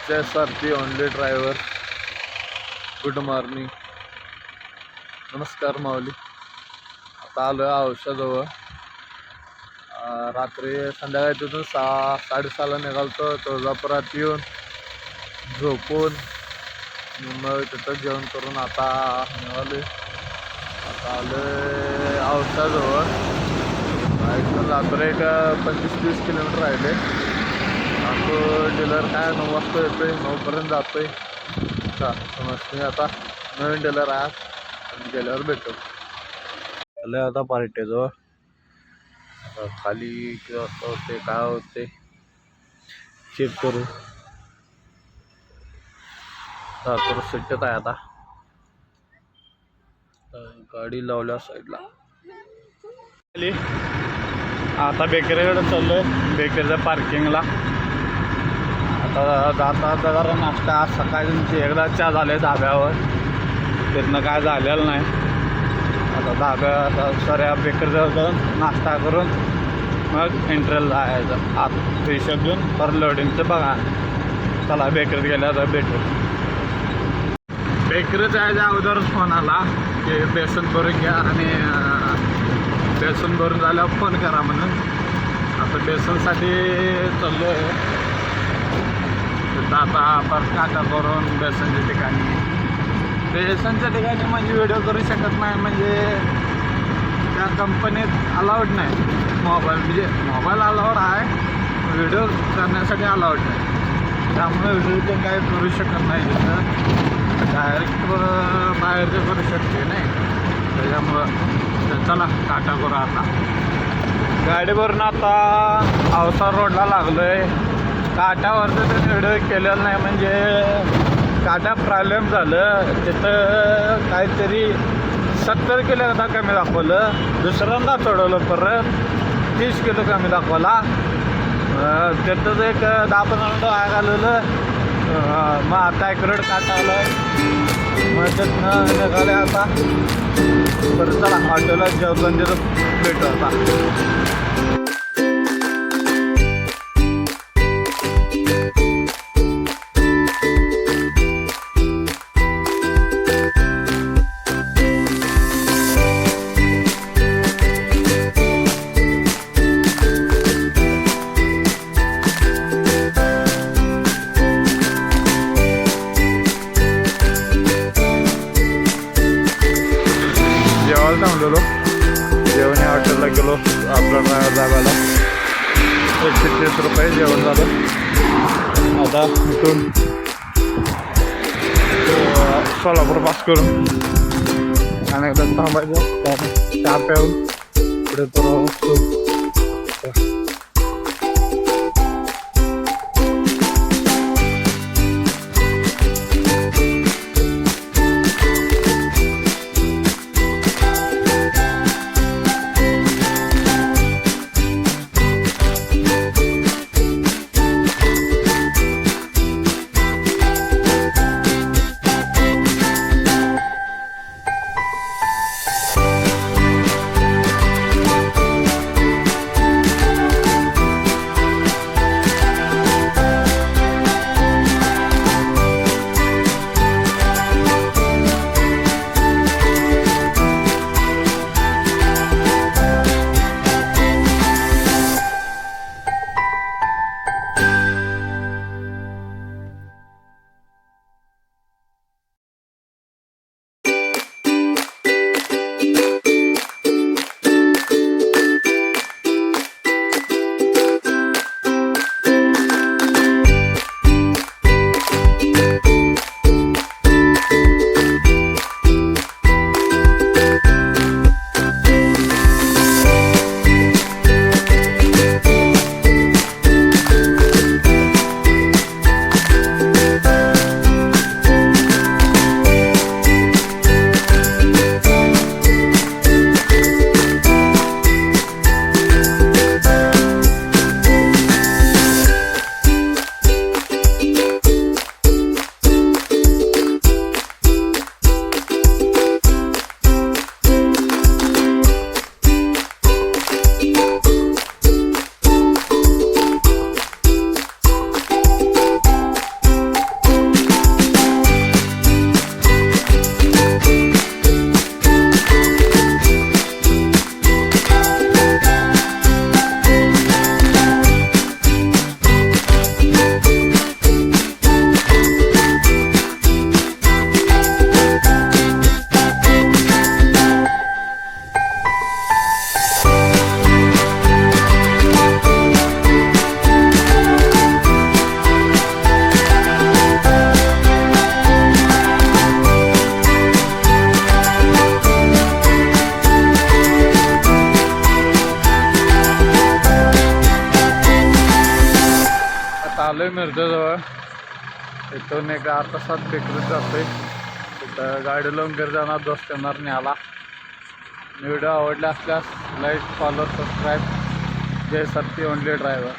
सारथी only driver. Good morning. नमस्कार माऊली. आता आलो आहे औषधाजवळ. रात्री संध्याकाळी तिथून 6-6:30ला निघालतो. तुळजापुरात येऊन झोपून मग तिथं जेवण करून आता निघालो. आता आलो आहे औषधाजवळ. इथून जातो एक 25-30 किलोमीटर राहिले. तो डीलर काय 9 वाजता येतोय, 9पर्यंत जातोय. समजते आता नवीन डीलर आहे आणि गेल्यावर भेटतो. आलं आता पार्टीजवळ. खाली किती वाजता होते काय होते चेक करू. तर सुट्टीत आहे आता. गाडी लावल्या साईडला. आता बेकरीकडे चाललोय, बेकरीच्या पार्किंगला. आता जाता जरा नाश्ता. आज सकाळी एकदा चहा झाले धाब्यावर, तिथनं काय झालेलं नाही. आता धाब्या सऱ्या बेकरीजवळ जाऊन नाश्ता करून मग एंट्रीला जायचं. आत पैसे घेऊन पर लोडिंगचं बघा. चला बेकरीत गेल्यावर भेटू. बेकरीत जायच्या अगोदरच फोन आला की बेसन भरून घ्या आणि बेसन भरून झाल्यावर फोन करा म्हणून. आता बेसनसाठी चाललो आहे. आता परत काटा करून बेसनच्या ठिकाणी म्हणजे व्हिडिओ करू शकत नाही. म्हणजे त्या कंपनीत अलाउड नाही मोबाईल. म्हणजे मोबाईल अलाउड आहे, व्हिडिओ करण्यासाठी अलाउड नाही. त्यामुळे व्हिडिओ काही करू शकत नाही. तिथं डायरेक्ट बाहेरचं करू शकते नाही. त्याच्यामुळं चला काटा करू. आता गाडीवरून आता अवसार रोडला लागलो आहे. काट्यावरचं तर व्हिडिओ केलेलं नाही. म्हणजे काट्या प्रॉब्लेम झालं. तिथं काहीतरी 70 किलो एकदा कमी दाखवलं. दुसऱ्यांदा चढवलं, परत 30 किलो कमी दाखवला. तिथंच एक 10-15 मिनटं आग आलेलं. मग आता ॲक्युरेट काटा आलं. मग तिथनं निघाले आता. परत चला हॉटेलला जेवण तिथं भेटू आता. थांबलेलो जेवण या हॉटेलला गेलो. आपला ड्रायव्हर जागाला 130 रुपये जेवण झालं. आता इथून सोलापूर पास करून अनेकदा थांबायचं. चहा प्याऊन पुढे तो आता आलो आहे मिरजेजवळ. इथून एक 8 तासात बेकरीत जातो आहे. तिथं गाडी लावून घरी जाणार, दोस्त येणार न्यायला. व्हिडिओ आवडला असल्यास लाईक, फॉलो, सबस्क्राईब. जय सत्य ओनली ड्रायव्हर.